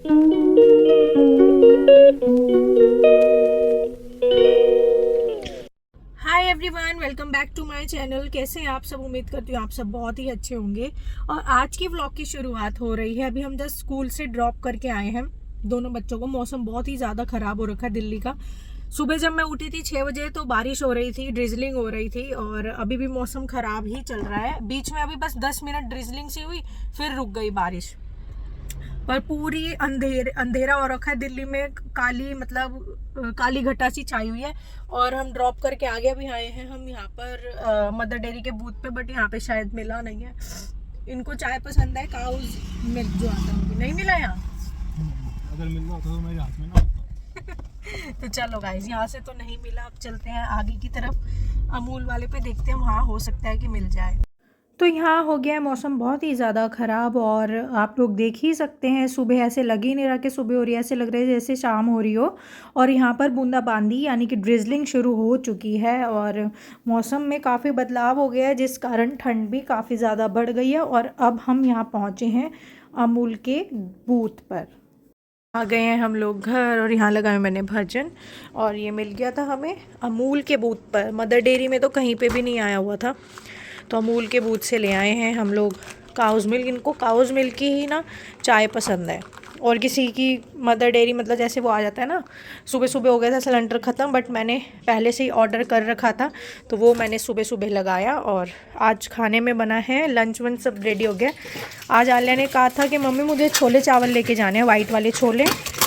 Hi everyone, welcome back to my channel. कैसे हैं आप सब? उम्मीद करती हूँ आप सब बहुत ही अच्छे होंगे। और आज की व्लॉग की शुरुआत हो रही है। अभी हम जस्ट स्कूल से ड्रॉप करके आए हैं दोनों बच्चों को। मौसम बहुत ही ज़्यादा ख़राब हो रखा है दिल्ली का। सुबह जब मैं उठी थी 6 बजे तो बारिश हो रही थी, ड्रिजलिंग हो रही थी, और अभी भी मौसम ख़राब ही चल रहा है। बीच में अभी बस 10 मिनट ड्रिजलिंग सी हुई, फिर रुक गई बारिश। पर पूरी अंधेरा हो रखा है दिल्ली में। काली मतलब काली घटा सी छाई हुई है। और हम ड्रॉप करके आगे अभी आए हैं हम यहाँ पर मदर डेयरी के बूथ पे, बट यहाँ पे शायद मिला नहीं है। इनको चाय पसंद है, काउज मिल्क जो आता है, नहीं मिला यहाँ। अगर मिल रहा तो मेरे हाथ में ना तो चलो गाइस, यहाँ से तो नहीं मिला। अब चलते हैं आगे की तरफ, अमूल वाले पे देखते हैं, वहाँ हो सकता है कि मिल जाए। तो यहाँ हो गया है मौसम बहुत ही ज़्यादा ख़राब। और आप लोग देख ही सकते हैं, सुबह ऐसे लग ही नहीं रहा कि सुबह हो रही है, ऐसे लग रहा है जैसे शाम हो रही हो। और यहाँ पर बूंदाबांदी यानी कि ड्रिजलिंग शुरू हो चुकी है। और मौसम में काफ़ी बदलाव हो गया है, जिस कारण ठंड भी काफ़ी ज़्यादा बढ़ गई है। और अब हम यहाँ पहुँचे हैं अमूल के बूथ पर। आ गए हैं हम लोग घर, और यहाँ लगाए मैंने भजन। और ये मिल गया था हमें अमूल के बूथ पर। मदर डेयरी में तो कहीं पे भी नहीं आया हुआ था, तो अमूल के बूथ से ले आए हैं हम लोग काउज मिल्क। इनको काउज मिल्क की ही ना चाय पसंद है। और किसी की मदर डेयरी मतलब जैसे वो आ जाता है ना, सुबह सुबह हो गया था सिलेंडर ख़त्म, बट मैंने पहले से ही ऑर्डर कर रखा था, तो वो मैंने सुबह सुबह लगाया। और आज खाने में बना है, लंच वंच सब रेडी हो गया। आज आलिया ने कहा था कि मम्मी मुझे छोले चावल लेके जाने हैं, वाइट वाले छोले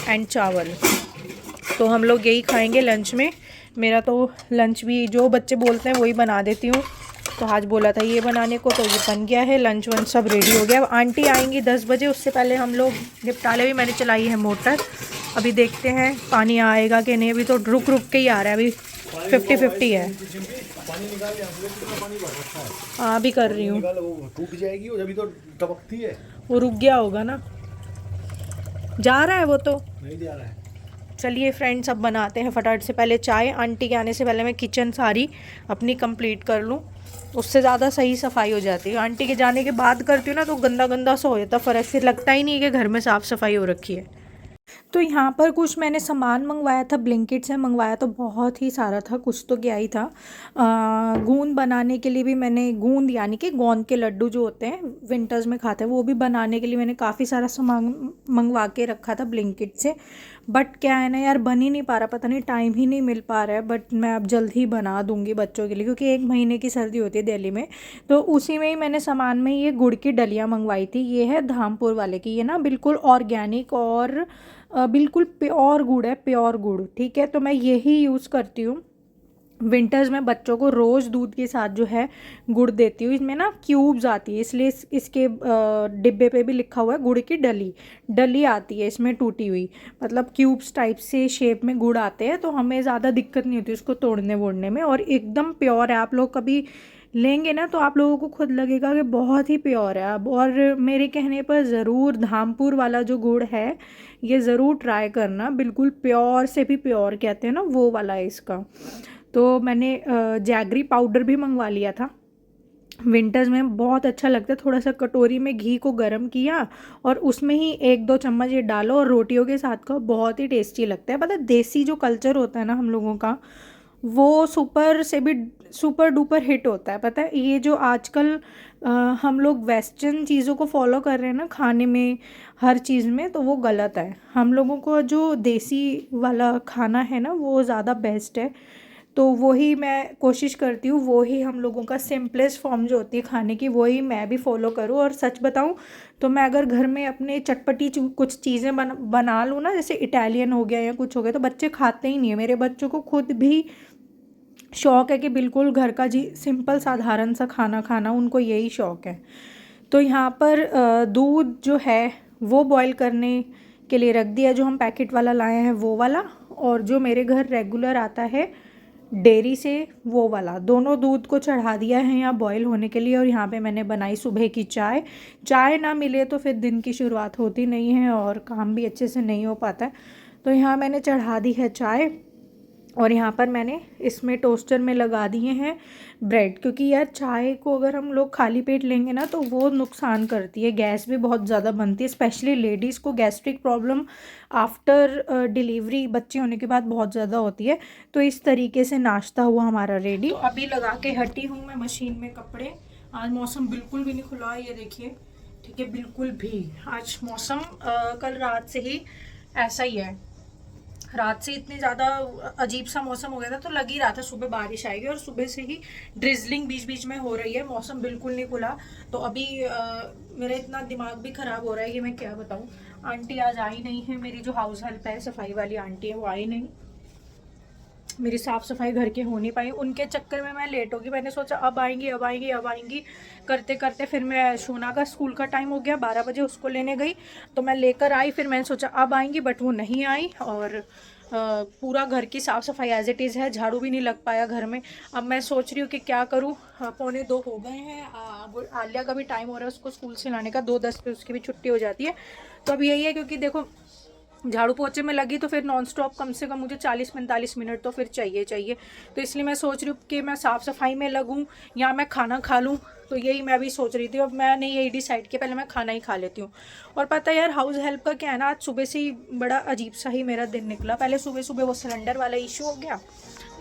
एंड चावल। तो हम लोग यही खाएंगे लंच में। मेरा तो लंच भी जो बच्चे बोलते हैं वही बना देती हूँ। तो आज बोला था ये बनाने को, तो ये बन गया है। लंच वंच सब रेडी हो गया। अब आंटी आएंगी 10 बजे, उससे पहले हम लोग निपटा ले। भी मैंने चलाई है मोटर, अभी देखते हैं पानी आएगा कि नहीं। अभी तो रुक रुक के ही आ रहा है, अभी 50-50 है। हाँ अभी कर रही हूँ। टूट जाएगी और अभी तो टपकती है। वो रुक गया होगा ना, जा रहा है वो तो। नहीं जा रहा है। चलिए फ्रेंड्स, अब बनाते हैं फटाफट से। पहले चाय, आंटी के आने से पहले मैं किचन सारी अपनी कंप्लीट कर लूँ, उससे ज़्यादा सही सफाई हो जाती है। आंटी के जाने के बाद करती हूँ ना तो गंदा गंदा सा हो जाता, फर्क फिर लगता ही नहीं है कि घर में साफ़ सफाई हो रखी है। तो यहाँ पर कुछ मैंने सामान मंगवाया था, ब्लिंकिट से मंगवाया, तो बहुत ही सारा था, कुछ तो क्या ही था। गूंद बनाने के लिए भी मैंने, गूंद यानी कि गोंद के लड्डू जो होते हैं विंटर्स में खाते हैं, वो भी बनाने के लिए मैंने काफ़ी सारा सामान मंगवा के रखा था ब्लिंकिट से। बट क्या है ना यार, बन ही नहीं पा रहा, पता नहीं टाइम ही नहीं मिल पा रहा है। बट मैं अब जल्द ही बना दूंगी बच्चों के लिए, क्योंकि 1 महीने की सर्दी होती है दिल्ली में। तो उसी में ही मैंने सामान में ये गुड़ की डलियाँ मंगवाई थी। ये है धामपुर वाले की, ये ना बिल्कुल ऑर्गेनिक और बिल्कुल प्योर गुड़ है, प्योर गुड़। ठीक है, तो मैं यही यूज़ करती हूँ विंटर्स में। बच्चों को रोज़ दूध के साथ जो है गुड़ देती हूँ। इसमें ना क्यूब्स आती है, इसलिए इसके डिब्बे पे भी लिखा हुआ है गुड़ की डली। डली आती है इसमें टूटी हुई, मतलब क्यूब्स टाइप से शेप में गुड़ आते हैं, तो हमें ज़्यादा दिक्कत नहीं होती उसको तोड़ने वोड़ने में। और एकदम प्योर है, आप लोग कभी लेंगे ना तो आप लोगों को खुद लगेगा कि बहुत ही प्योर है। अब और मेरे कहने पर ज़रूर धामपुर वाला जो गुड़ है ये ज़रूर ट्राई करना, बिल्कुल प्योर से भी प्योर कहते हैं ना, वो वाला है इसका। तो मैंने जैगरी पाउडर भी मंगवा लिया था। विंटर्स में बहुत अच्छा लगता है। थोड़ा सा कटोरी में घी को गर्म किया और उसमें ही 1-2 चम्मच ये डालो और रोटियों के साथ खाओ, बहुत ही टेस्टी लगता है। पता है देसी जो कल्चर होता है ना हम लोगों का, वो सुपर से भी सुपर डुपर हिट होता है। पता है ये जो आजकल हम लोग वेस्टर्न चीज़ों को फॉलो कर रहे हैं ना खाने में, हर चीज़ में, तो वो गलत है। हम लोगों को जो देसी वाला खाना है ना वो ज़्यादा बेस्ट है। तो वही मैं कोशिश करती हूँ, वही हम लोगों का सिंपलेस्ट फॉर्म जो होती है खाने की, वही मैं भी फॉलो करूँ। और सच बताऊँ तो मैं अगर घर में अपने चटपटी कुछ चीज़ें बना लूँ ना, जैसे इटालियन हो गया या कुछ हो गया, तो बच्चे खाते ही नहीं है। मेरे बच्चों को खुद भी शौक़ है कि बिल्कुल घर का जी सिंपल साधारण सा खाना खाना, उनको यही शौक़ है। तो यहाँ पर दूध जो है वो बॉईल करने के लिए रख दिया, जो हम पैकेट वाला लाए हैं वो वाला, और जो मेरे घर रेगुलर आता है डेयरी से वो वाला, दोनों दूध को चढ़ा दिया है यहाँ बॉईल होने के लिए। और यहाँ पे मैंने बनाई सुबह की चाय। चाय ना मिले तो फिर दिन की शुरुआत होती नहीं है और काम भी अच्छे से नहीं हो पाता है। तो यहाँ मैंने चढ़ा दी है चाय। और यहाँ पर मैंने इसमें टोस्टर में लगा दिए हैं ब्रेड, क्योंकि यार चाय को अगर हम लोग खाली पेट लेंगे ना तो वो नुकसान करती है, गैस भी बहुत ज़्यादा बनती है, स्पेशली लेडीज़ को गैस्ट्रिक प्रॉब्लम आफ्टर डिलीवरी बच्चे होने के बाद बहुत ज़्यादा होती है। तो इस तरीके से नाश्ता हुआ हमारा रेडी। तो अभी लगा के हटी हूँ मैं मशीन में कपड़े। आज मौसम बिल्कुल भी नहीं खुला है, ये देखिए, ठीक है, बिल्कुल भी। आज मौसम कल रात से ही ऐसा ही है, रात से इतनी ज़्यादा अजीब सा मौसम हो गया था, तो लग ही रहा था सुबह बारिश आएगी, और सुबह से ही ड्रिजलिंग बीच बीच में हो रही है, मौसम बिल्कुल नहीं खुला। तो अभी मेरा इतना दिमाग भी ख़राब हो रहा है कि मैं क्या बताऊँ। आंटी आज आई नहीं है, मेरी जो हाउस हेल्प है, सफाई वाली आंटी है, वो आई नहीं। मेरी साफ़ सफाई घर के हो नहीं पाई, उनके चक्कर में मैं लेट होगी। मैंने सोचा अब आएंगी अब आएंगी अब आएंगी करते करते फिर मैं, शोना का स्कूल का टाइम हो गया, 12 बजे उसको लेने गई, तो मैं लेकर आई, फिर मैंने सोचा अब आएंगी, बट वो नहीं आई। और पूरा घर की साफ़ सफाई एज इट इज़ है, झाड़ू भी नहीं लग पाया घर में। अब मैं सोच रही हूँ कि क्या करूँ। 1:45 हो गए हैं, अब आलिया का भी टाइम हो रहा है उसको स्कूल से लाने का, 2:10 पे उसकी भी छुट्टी हो जाती है। तो अब यही है, क्योंकि देखो झाड़ू पोछे में लगी तो फिर नॉन स्टॉप कम से कम मुझे 40-45 मिनट तो फिर चाहिए। तो इसलिए मैं सोच रही हूँ कि मैं साफ़ सफाई में लगूँ या मैं खाना खा लूँ। तो यही मैं भी सोच रही थी। अब मैंने यही डिसाइड किया, पहले मैं खाना ही खा लेती हूँ। और पता है यार, हाउस हेल्प का क्या है ना, आज सुबह से ही बड़ा अजीब सा ही मेरा दिन निकला। पहले सुबह सुबह वो सिलेंडर वाला इशू हो गया,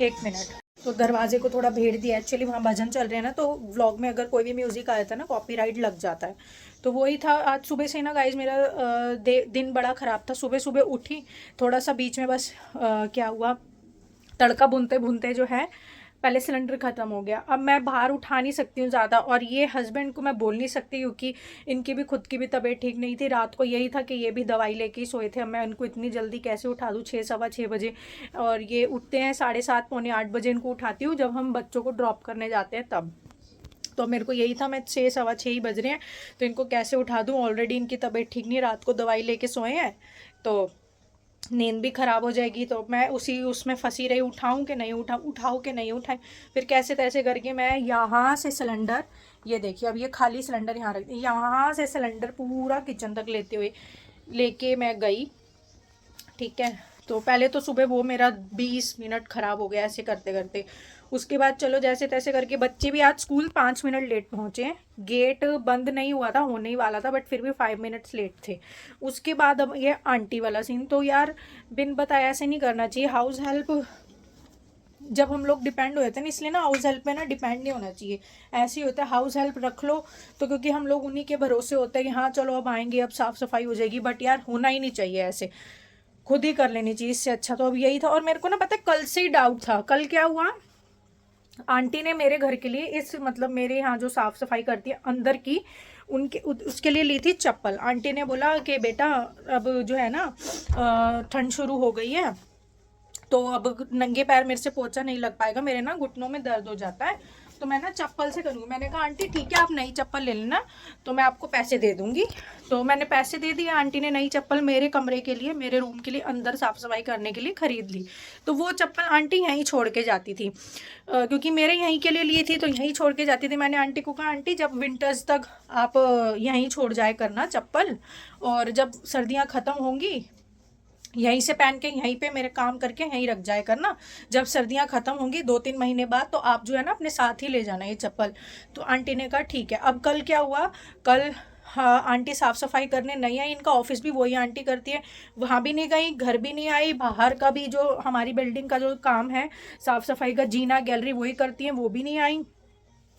1 मिनट, तो दरवाजे को थोड़ा भेड़ दिया। एक्चुअली वहाँ भजन चल रहे हैं ना, तो व्लॉग में अगर कोई भी म्यूज़िक आ जाता है ना, कॉपीराइट लग जाता है। तो वही था आज सुबह से ना गाइज, मेरा दिन बड़ा ख़राब था। सुबह सुबह उठी, थोड़ा सा बीच में बस क्या हुआ, तड़का भूनते भूनते जो है पहले सिलेंडर ख़त्म हो गया। अब मैं बाहर उठा नहीं सकती हूँ ज़्यादा, और ये हस्बैंड को मैं बोल नहीं सकती क्योंकि इनकी भी खुद की भी तबीयत ठीक नहीं थी। रात को यही था कि ये भी दवाई लेके ही सोए थे। अब मैं इनको इतनी जल्दी कैसे उठा दूँ, 6-6:15 बजे, और ये उठते हैं 7:30 पौने 8 बजे। इनको उठाती हूँ जब हम बच्चों को ड्रॉप करने जाते हैं तब। तो मेरे को यही था, मैं 6-6:15 ही बज रहे हैं, तो इनको कैसे उठा दूँ। ऑलरेडी इनकी तबीयत ठीक नहीं, रात को दवाई लेके सोए हैं, तो नींद भी ख़राब हो जाएगी। तो मैं उसमें फंसी रही, उठाऊं कि नहीं उठाऊं कि नहीं उठाएं। फिर कैसे तैसे करके मैं यहाँ से सिलेंडर, ये देखिए अब ये खाली सिलेंडर यहाँ रख, यहाँ से सिलेंडर पूरा किचन तक लेके मैं गई, ठीक है। तो पहले तो सुबह वो मेरा 20 मिनट ख़राब हो गया ऐसे करते करते। उसके बाद चलो जैसे तैसे करके, बच्चे भी आज स्कूल 5 मिनट लेट पहुँचे हैं। गेट बंद नहीं हुआ था, होने ही वाला था, बट फिर भी 5 मिनट्स लेट थे। उसके बाद अब ये आंटी वाला सीन, तो यार बिन बताए ऐसे नहीं करना चाहिए। हाउस हेल्प जब हम लोग डिपेंड हो जाते हैं ना, इसलिए ना हाउस हेल्प पे ना डिपेंड नहीं होना चाहिए। ऐसे ही होता है, हाउस हेल्प रख लो तो, क्योंकि हम लोग उन्हीं के भरोसे होते हैं कि हाँ चलो अब आएंगे, अब साफ़ सफाई हो जाएगी, बट यार होना ही नहीं चाहिए ऐसे, खुद ही कर लेनी चाहिए इससे अच्छा। तो अब यही था। और मेरे को ना पता है कल से ही डाउट था। कल क्या हुआ, आंटी ने मेरे घर के लिए, इस मतलब मेरे यहाँ जो साफ़ सफाई करती है अंदर की, उसके लिए ली थी चप्पल। आंटी ने बोला कि बेटा अब जो है ना ठंड शुरू हो गई है, तो अब नंगे पैर मेरे से पोछा नहीं लग पाएगा, मेरे ना घुटनों में दर्द हो जाता है, तो मैं ना चप्पल से करूँगी। मैंने कहा आंटी ठीक है, आप नई चप्पल ले लेना, तो मैं आपको पैसे दे दूँगी। तो मैंने पैसे दे दिए, आंटी ने नई चप्पल मेरे कमरे के लिए, मेरे रूम के लिए, अंदर साफ़ सफाई करने के लिए ख़रीद ली। तो वो चप्पल आंटी यहीं छोड़ के जाती थी, क्योंकि मेरे यहीं के लिए ली थी, तो यहीं छोड़ के जाती थी। मैंने आंटी को कहा आंटी जब विंटर्स तक आप यहीं छोड़ जाए करना चप्पल, और जब सर्दियाँ ख़त्म होंगी यहीं से पहन के यहीं पे मेरे काम करके यहीं रख जाए करना। जब सर्दियां ख़त्म होंगी 2-3 महीने बाद, तो आप जो है ना अपने साथ ही ले जाना ये चप्पल। तो आंटी ने कहा ठीक है। अब कल क्या हुआ, कल हाँ आंटी साफ़ सफाई करने नहीं आई, इनका ऑफिस भी वही आंटी करती है, वहाँ भी नहीं गई, घर भी नहीं आई, बाहर का भी जो हमारी बिल्डिंग का जो काम है साफ़ सफाई का, जीना गैलरी वही करती हैं, वो भी नहीं आई।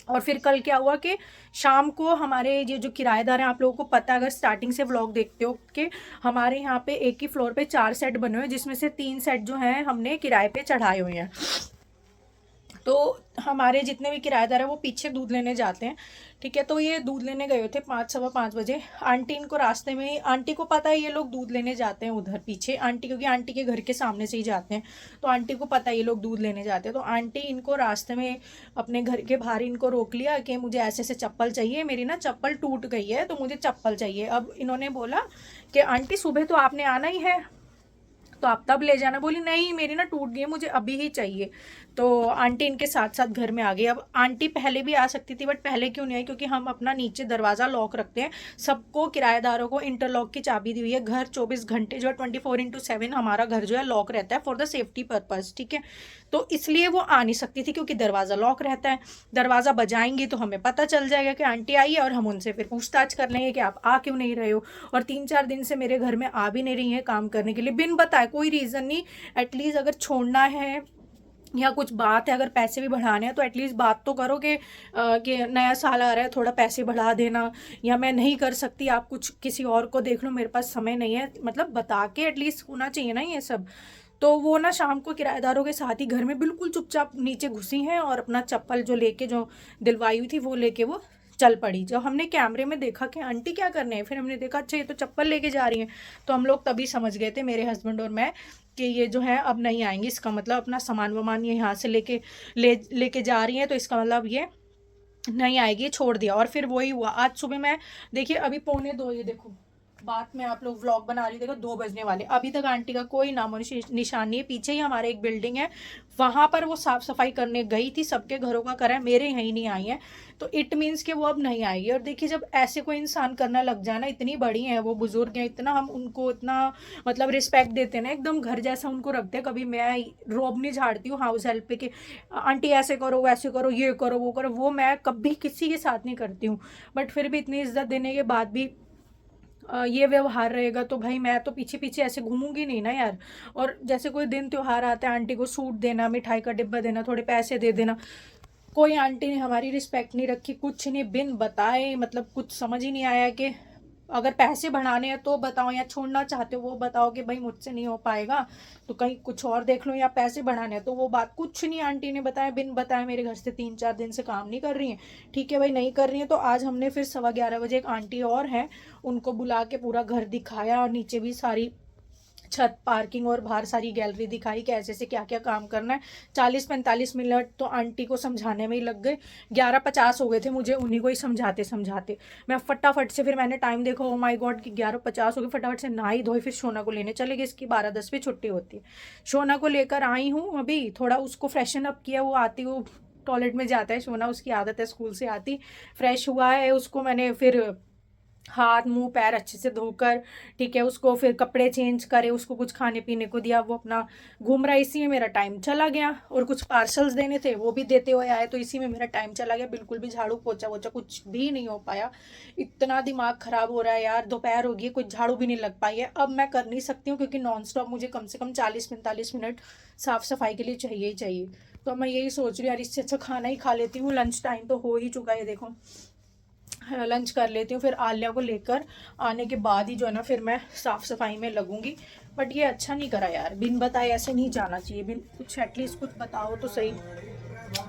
और फिर कल क्या हुआ कि शाम को हमारे ये जो किराएदार हैं, आप लोगों को पता है अगर स्टार्टिंग से व्लॉग देखते हो, कि हमारे यहाँ पे एक ही फ्लोर पे 4 सेट बने हुए हैं, जिसमें से 3 सेट जो हैं हमने किराए पे चढ़ाए हुए हैं। तो हमारे जितने भी किराएदार हैं वो पीछे दूध लेने जाते हैं, ठीक है। तो ये दूध लेने गए थे 5-5:15 बजे। आंटी इनको रास्ते में ही, आंटी को पता है ये लोग दूध लेने जाते हैं उधर पीछे, आंटी क्योंकि आंटी के घर के सामने से ही जाते हैं, तो आंटी को पता है ये लोग दूध लेने जाते हैं। तो आंटी इनको रास्ते में अपने घर के बाहर इनको रोक लिया कि मुझे ऐसे ऐसे चप्पल चाहिए, मेरी ना चप्पल टूट गई है, तो मुझे चप्पल चाहिए। अब इन्होंने बोला कि आंटी सुबह तो आपने आना ही है, तो आप तब ले जाना। बोली नहीं मेरी ना टूट गई है, मुझे अभी ही चाहिए। तो आंटी इनके साथ साथ घर में आ गई। अब आंटी पहले भी आ सकती थी, बट पहले क्यों नहीं आई, क्योंकि हम अपना नीचे दरवाज़ा लॉक रखते हैं। सबको किराएदारों को इंटरलॉक की चाबी दी हुई है। घर 24 घंटे जो है 24/7 हमारा घर जो है लॉक रहता है फॉर द सेफ्टी पर्पज़, ठीक है। तो इसलिए वो आ नहीं सकती थी, क्योंकि दरवाज़ा लॉक रहता है। दरवाज़ा बजाएंगी तो हमें पता चल जाएगा कि आंटी आई है, और हम उनसे फिर पूछताछ कर लेंगे कि आप आ क्यों नहीं रहे हो। और 3-4 दिन से मेरे घर में आ भी नहीं रही हैं काम करने के लिए, बिन बताए, कोई रीज़न नहीं। एटलीस्ट अगर छोड़ना है या कुछ बात है, अगर पैसे भी बढ़ाने हैं तो एटलीस्ट बात तो करो कि नया साल आ रहा है, थोड़ा पैसे बढ़ा देना, या मैं नहीं कर सकती, आप कुछ किसी और को देख लो, मेरे पास समय नहीं है, मतलब बता के एटलीस्ट होना चाहिए ना ये सब। तो वो ना शाम को किराएदारों के साथ ही घर में बिल्कुल चुपचाप नीचे घुसी हैं, और अपना चप्पल जो दिलवाई हुई थी वो लेके वो चल पड़ी। जब हमने कैमरे में देखा कि आंटी क्या करने हैं, फिर हमने देखा अच्छा ये तो चप्पल लेके जा रही हैं, तो हम लोग तभी समझ गए थे, मेरे हस्बैंड और मैं, कि ये जो है अब नहीं आएंगी। इसका मतलब अपना सामान वामान ये यहाँ से लेके जा रही हैं, तो इसका मतलब ये नहीं आएगी, छोड़ दिया। और फिर वही हुआ, आज सुबह मैं, देखिए अभी 1:45, ये देखो बात में आप लोग व्लॉग बना रही थी, देखो 2 बजने वाले, अभी तक आंटी का कोई नामो निशान नहीं है। पीछे ही हमारे एक बिल्डिंग है, वहाँ पर वो साफ़ सफाई करने गई थी, सबके घरों का करा है, मेरे यहीं नहीं आई है। तो इट मीन्स कि वो अब नहीं आएगी। और देखिए जब ऐसे कोई इंसान करना लग जाए ना, इतनी बड़ी हैं वो, बुजुर्ग हैं, इतना हम उनको इतना मतलब रिस्पेक्ट देते हैं ना, एकदम घर जैसा उनको रखते हैं। कभी मैं रोब नहीं झाड़ती हूँ हाउस हेल्प पे कि आंटी ऐसे करो, वैसे करो, ये करो, वो करो, वो मैं कभी किसी के साथ नहीं करती हूँ। बट फिर भी इतनी इज्जत देने के बाद भी ये व्यवहार रहेगा, तो भाई मैं तो पीछे पीछे ऐसे घूमूंगी नहीं ना यार। और जैसे कोई दिन त्योहार आता है, आंटी को सूट देना, मिठाई का डिब्बा देना, थोड़े पैसे दे देना, कोई आंटी ने हमारी रिस्पेक्ट नहीं रखी, कुछ नहीं, बिन बताए, मतलब कुछ समझ ही नहीं आया कि अगर पैसे बढ़ाने हैं तो बताओ, या छोड़ना चाहते हो वो बताओ कि भाई मुझसे नहीं हो पाएगा तो कहीं कुछ और देख लो, या पैसे बढ़ाने हैं तो वो बात, कुछ नहीं आंटी ने बताया, बिन बताए मेरे घर से 3-4 दिन से काम नहीं कर रही हैं। ठीक है भाई, नहीं कर रही हैं, तो आज हमने फिर 11:15 बजे एक आंटी और हैं, उनको बुला के पूरा घर दिखाया, और नीचे भी सारी छत, पार्किंग और बाहर सारी गैलरी दिखाई कि ऐसे से क्या क्या काम करना है। 40-45 मिनट तो आंटी को समझाने में ही लग गए। 11:50 हो गए थे मुझे उन्हीं को ही समझाते समझाते। मैं फटाफट से, फिर मैंने टाइम देखा, ओ माय गॉड कि 11:50 हो गए। फटाफट से नहाई धोई, फिर शोना को लेने चले गए, इसकी 12:10 पे छुट्टी होती है। शोना को लेकर आई हूँ अभी, थोड़ा उसको फ्रेशन अप किया, वो आती, वो टॉयलेट में जाता है शोना, उसकी आदत है स्कूल से आती, फ्रेश हुआ है, उसको मैंने फिर हाथ मुंह पैर अच्छे से धोकर, ठीक है, उसको फिर कपड़े चेंज करे, उसको कुछ खाने पीने को दिया, वो अपना घूम रहा है, इसी में मेरा टाइम चला गया। और कुछ पार्सल्स देने थे वो भी देते हुए आए, तो इसी में मेरा टाइम चला गया। बिल्कुल भी झाड़ू पोछा वोछा कुछ भी नहीं हो पाया, इतना दिमाग खराब हो रहा है यार। दोपहर हो गई, कुछ झाड़ू भी नहीं लग पाई है। अब मैं कर नहीं सकती हूँ, क्योंकि नॉन स्टॉप मुझे कम से कम 40-45 मिनट साफ़ सफाई के लिए चाहिए ही चाहिए। तो मैं यही सोच रही हूँ यार, इससे अच्छा खाना ही खा लेती हूँ। लंच टाइम तो हो ही चुका है, देखो लंच कर लेती हूँ, फिर आलिया को लेकर आने के बाद ही जो है ना फिर मैं साफ़ सफाई में लगूंगी। बट ये अच्छा नहीं करा यार, बिन बताए ऐसे नहीं जाना चाहिए, बिन कुछ एटलीस्ट कुछ बताओ तो सही।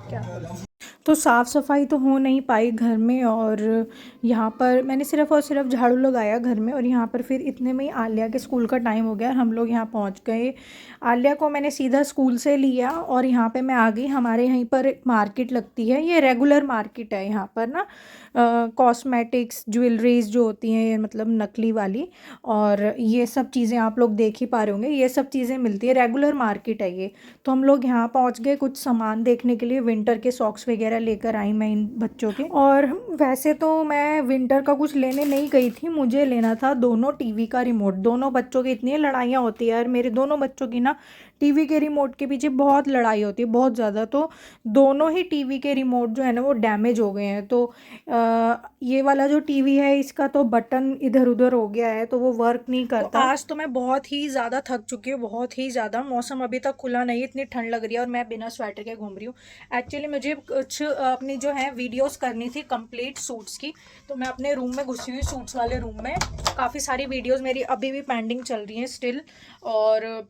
क्या तो साफ़ सफाई तो हो नहीं पाई घर में, और यहाँ पर मैंने सिर्फ़ और सिर्फ झाड़ू लगाया घर में। और यहाँ पर फिर इतने में ही आलिया के स्कूल का टाइम हो गया, हम लोग यहाँ पहुँच गए। आलिया को मैंने सीधा स्कूल से लिया और यहाँ पे मैं आ गई। हमारे यहीं पर एक मार्केट लगती है, ये रेगुलर मार्केट है यहाँ पर ना, कॉस्मेटिक्स ज्वेलरीज जो होती हैं, मतलब नकली वाली, और ये सब चीज़ें आप लोग देख ही पा रहे होंगे, ये सब चीज़ें मिलती है, रेगुलर मार्केट है ये। तो हम लोग यहाँ पहुँच गए कुछ सामान देखने के लिए, विंटर के सॉक्स वगैरह लेकर आई मैं इन बच्चों के। और वैसे तो मैं विंटर का कुछ लेने नहीं गई थी, मुझे लेना था दोनों टीवी का रिमोट। दोनों बच्चों की इतनी लड़ाइयाँ होती है यार, मेरे दोनों बच्चों की ना टीवी के रिमोट के पीछे बहुत लड़ाई होती है, बहुत ज़्यादा। तो दोनों ही टीवी के रिमोट जो है ना वो डैमेज हो गए हैं। तो ये वाला जो टीवी है इसका तो बटन इधर उधर हो गया है, तो वो वर्क नहीं करता। तो आज तो मैं बहुत ही ज़्यादा थक चुकी हूँ, बहुत ही ज़्यादा। मौसम अभी तक खुला नहीं, इतनी ठंड लग रही है और मैं बिना स्वेटर के घूम रही हूँ। एक्चुअली मुझे कुछ अपनी जो है वीडियोस करनी थी कंप्लीट सूट्स की, तो मैं अपने रूम में घुसी हुई, सूट्स वाले रूम में। काफ़ी सारी वीडियोस मेरी अभी भी पेंडिंग चल रही हैं स्टिल, और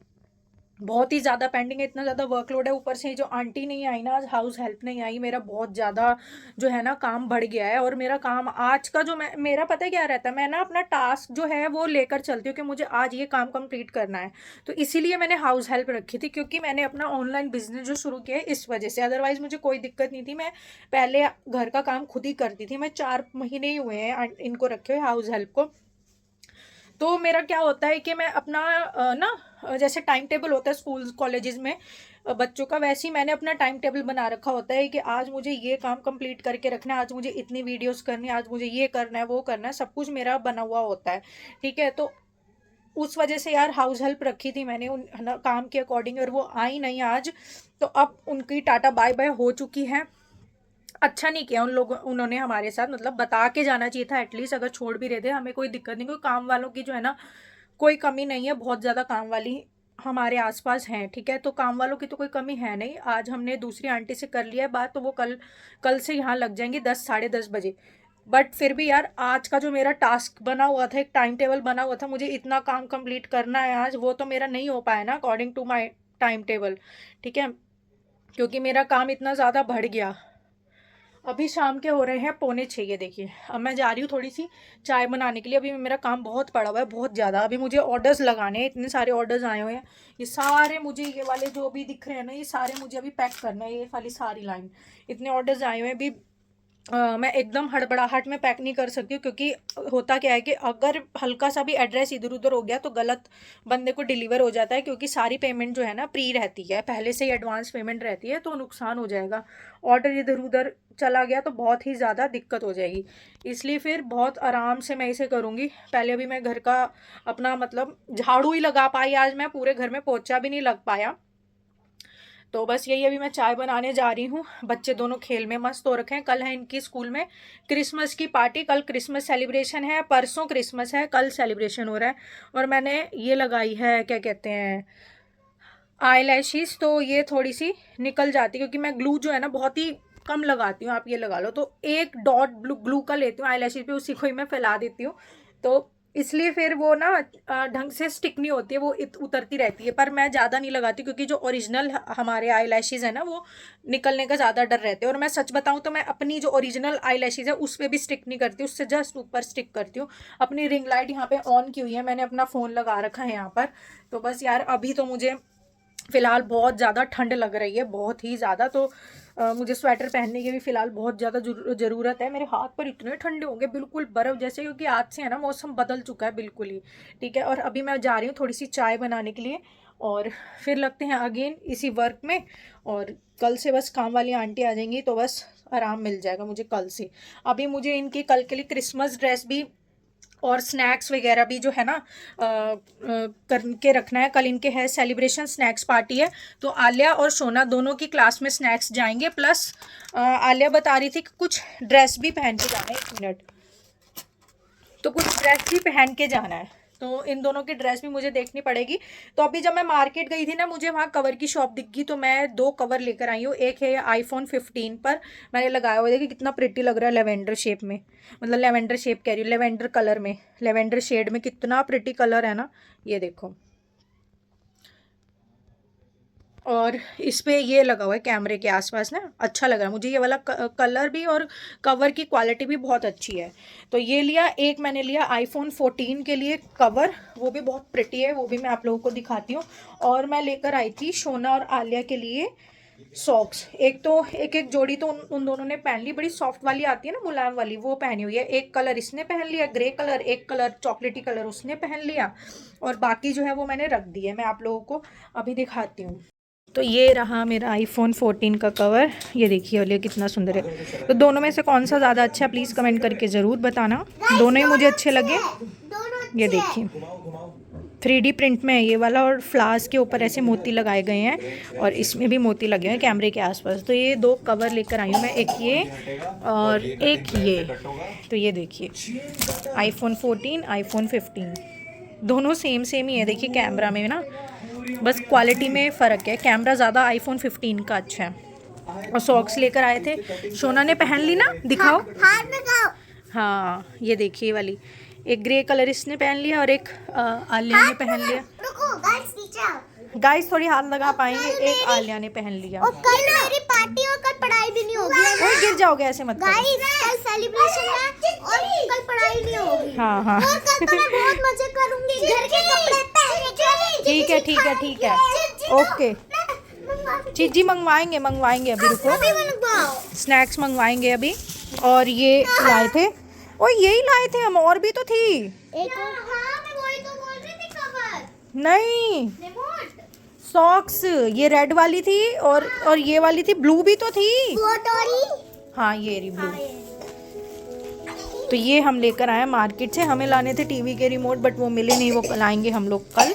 बहुत ही ज़्यादा पेंडिंग है, इतना ज़्यादा वर्कलोड है। ऊपर से जो आंटी नहीं आई ना, आज हाउस हेल्प नहीं आई, मेरा बहुत ज़्यादा जो है ना काम बढ़ गया है। और मेरा काम आज का जो मेरा पता है क्या रहता है, मैं ना अपना टास्क जो है वो लेकर चलती हूँ कि मुझे आज ये काम कंप्लीट करना है। तो इसीलिए मैंने हाउस हेल्प रखी थी, क्योंकि मैंने अपना ऑनलाइन बिजनेस जो शुरू किया है इस वजह से। अदरवाइज़ मुझे कोई दिक्कत नहीं थी, मैं पहले घर का काम खुद ही करती थी। मैं 4 महीने ही हुए हैं इनको रखे हुए हाउस हेल्प को। तो मेरा क्या होता है कि मैं अपना जैसे टाइम टेबल होता है स्कूल कॉलेजेस में बच्चों का, वैसे ही मैंने अपना टाइम टेबल बना रखा होता है कि आज मुझे ये काम कंप्लीट करके रखना है, आज मुझे इतनी वीडियोस करनी है, आज मुझे ये करना है, वो करना है, सब कुछ मेरा बना हुआ होता है। ठीक है, तो उस वजह से यार हाउस हेल्प रखी थी मैंने उन काम के अकॉर्डिंग, और वो आई नहीं आज, तो अब उनकी टाटा बाय बाय हो चुकी है। अच्छा नहीं किया उन्होंने हमारे साथ, मतलब बता के जाना चाहिए था एटलीस्ट। अगर छोड़ भी रहे थे हमें कोई दिक्कत नहीं, कोई काम वालों की जो है ना कोई कमी नहीं है, बहुत ज़्यादा काम वाली हमारे आसपास हैं। ठीक है, तो काम वालों की तो कोई कमी है नहीं। आज हमने दूसरी आंटी से कर लिया है बात, तो वो कल से यहाँ लग जाएंगी 10 साढ़े 10 बजे। बट फिर भी यार आज का जो मेरा टास्क बना हुआ था, एक टाइम टेबल बना हुआ था, मुझे इतना काम कंप्लीट करना है आज, वो तो मेरा नहीं हो पाया ना according to my time table. ठीक है, क्योंकि मेरा काम इतना ज़्यादा बढ़ गया। अभी शाम के हो रहे हैं 5:45, ये देखिए। अब मैं जा रही हूँ थोड़ी सी चाय बनाने के लिए। अभी मेरा काम बहुत पड़ा हुआ है, बहुत ज़्यादा। अभी मुझे ऑर्डर्स लगाने हैं, इतने सारे ऑर्डर्स आए हुए हैं। ये सारे मुझे, ये वाले जो भी दिख रहे हैं ना, ये सारे मुझे अभी पैक करना है, ये वाली सारी लाइन। इतने ऑर्डर्स आए हुए हैं अभी। मैं एकदम हड़बड़ाहट में पैक नहीं कर सकती हूँ, क्योंकि होता क्या है कि अगर हल्का सा भी एड्रेस इधर उधर हो गया तो गलत बंदे को डिलीवर हो जाता है, क्योंकि सारी पेमेंट जो है ना प्री रहती है, पहले से ही एडवांस पेमेंट रहती है, तो नुकसान हो जाएगा। ऑर्डर इधर उधर चला गया तो बहुत ही ज़्यादा दिक्कत हो जाएगी। इसलिए फिर बहुत आराम से मैं इसे करूँगी। पहले अभी मैं घर का अपना मतलब झाड़ू ही लगा पाई आज, मैं पूरे घर में पोछा भी नहीं लग पाया। तो बस यही, अभी मैं चाय बनाने जा रही हूँ। बच्चे दोनों खेल में मस्त हो रखे हैं। कल है इनकी स्कूल में क्रिसमस की पार्टी, कल क्रिसमस सेलिब्रेशन है, परसों क्रिसमस है, कल सेलिब्रेशन हो रहा है। और मैंने ये लगाई है, क्या कहते हैं, आई लैशेस, तो ये थोड़ी सी निकल जाती है, क्योंकि मैं ग्लू जो है ना बहुत ही कम लगाती हूँ। आप ये लगा लो, तो एक डॉट ग्लू का लेती हूँ आई लैशेस पे, उसी को ही मैं फैला देती हूँ। तो इसलिए फिर वो ना ढंग से स्टिक नहीं होती है, वो उतरती रहती है। पर मैं ज़्यादा नहीं लगाती, क्योंकि जो ओरिजिनल हमारे आई लैशेज़ है ना, वो निकलने का ज़्यादा डर रहता है। और मैं सच बताऊँ तो मैं अपनी जो ओरिजिनल आई लैशेज़ है उस पर भी स्टिक नहीं करती, उससे जस्ट ऊपर स्टिक करती हूँ। अपनी रिंग लाइट यहाँ पे ऑन की हुई है, मैंने अपना फ़ोन लगा रखा है यहाँ पर। तो बस यार अभी तो मुझे फ़िलहाल बहुत ज़्यादा ठंड लग रही है, बहुत ही ज़्यादा। तो मुझे स्वेटर पहनने की भी फ़िलहाल बहुत ज़्यादा ज़रूरत है। मेरे हाथ पर इतने ठंडे होंगे बिल्कुल बर्फ़ जैसे, क्योंकि आज से है ना मौसम बदल चुका है बिल्कुल ही। ठीक है, और अभी मैं जा रही हूँ थोड़ी सी चाय बनाने के लिए, और फिर लगते हैं अगेन इसी वर्क में। और कल से बस काम वाली आंटी आ जाएंगी, तो बस आराम मिल जाएगा मुझे कल से। अभी मुझे इनकी कल के लिए क्रिसमस ड्रेस भी और स्नैक्स वगैरह भी जो है ना करके रखना है। कल इनके है सेलिब्रेशन, स्नैक्स पार्टी है, तो आलिया और सोना दोनों की क्लास में स्नैक्स जाएंगे। प्लस आलिया बता रही थी कि कुछ ड्रेस भी पहन के जाना है, 1 मिनट, तो कुछ ड्रेस भी पहन के जाना है, तो इन दोनों की ड्रेस भी मुझे देखनी पड़ेगी। तो अभी जब मैं मार्केट गई थी ना, मुझे वहाँ कवर की शॉप दिख गई, तो मैं 2 कवर लेकर आई हूँ। एक है आईफोन 15 पर मैंने लगाया हुआ, देखिए कितना प्रिटी लग रहा है, लेवेंडर शेप में, मतलब लेवेंडर शेप कह रही हूँ, लेवेंडर कलर में, लेवेंडर शेड में, कितना प्रिटी कलर है ना, ये देखो। और इस पे ये लगा हुआ है कैमरे के आसपास ना, अच्छा लग रहा है मुझे ये वाला कलर भी, और कवर की क्वालिटी भी बहुत अच्छी है। तो ये लिया। एक मैंने लिया आईफोन 14 के लिए कवर, वो भी बहुत प्रिटी है, वो भी मैं आप लोगों को दिखाती हूँ। और मैं लेकर आई थी सोना और आलिया के लिए सॉक्स। एक तो एक जोड़ी तो उन दोनों ने पहन ली, बड़ी सॉफ्ट वाली आती है ना, मुलायम वाली, वो पहनी हुई है। एक कलर इसने पहन लिया ग्रे कलर, एक कलर चॉकलेटी कलर उसने पहन लिया, और बाकी जो है वो मैंने रख दी है। मैं आप लोगों को अभी दिखाती हूँ। तो ये रहा मेरा आईफोन 14 का कवर, ये देखिए, और ये कितना सुंदर है। तो दोनों में से कौन सा ज़्यादा अच्छा है प्लीज़ कमेंट करके ज़रूर बताना। दोनों ही मुझे अच्छे लगे। ये देखिए 3D प्रिंट में है ये वाला, और फ्लावर्स के ऊपर ऐसे मोती लगाए गए हैं, और इसमें भी मोती लगे हैं कैमरे के आसपास। तो ये 2 कवर लेकर आई हूँ मैं, एक ये और एक ये। तो ये देखिए आईफोन 14, आईफोन 15 दोनों सेम ही है। देखिए कैमरा में ना बस क्वालिटी में फ़र्क है, कैमरा ज़्यादा आईफोन 15 का अच्छा है। और सॉक्स लेकर आए थे, सोना ने पहन ली ना, दिखाओ। हाँ ये देखिए वाली, एक ग्रे कलर इसने पहन लिया, और एक आलिया ने पहन लिया। गाइस थोड़ी हाथ लगा पाएंगे, एक आलिया ने पहन लिया। और कल मेरी पार्टी और कल पढ़ाई भी नहीं होगी। और गिर जाओगे ऐसे मत करो। कल सेलिब्रेशन है और कल पढ़ाई नहीं होगी। हाँ। और कल तो मैं बहुत मजे करूंगी, घर के कपड़े पहन के। ठीक है ओके। चीजी मंगवाएंगे अभी, रुको, स्नैक्स मंगवाएंगे अभी। और ये लाए थे, और यही लाए थे हम, और भी तो थी। हाँ मैं वही नहीं, रिमोट सॉक्स ये रेड वाली थी और ये वाली थी, ब्लू भी तो थी। मोटोरी हाँ ये रही ब्लू। तो ये हम लेकर आए मार्केट से, हमें लाने थे टीवी के रिमोट बट वो मिले नहीं, वो लाएंगे हम लोग कल।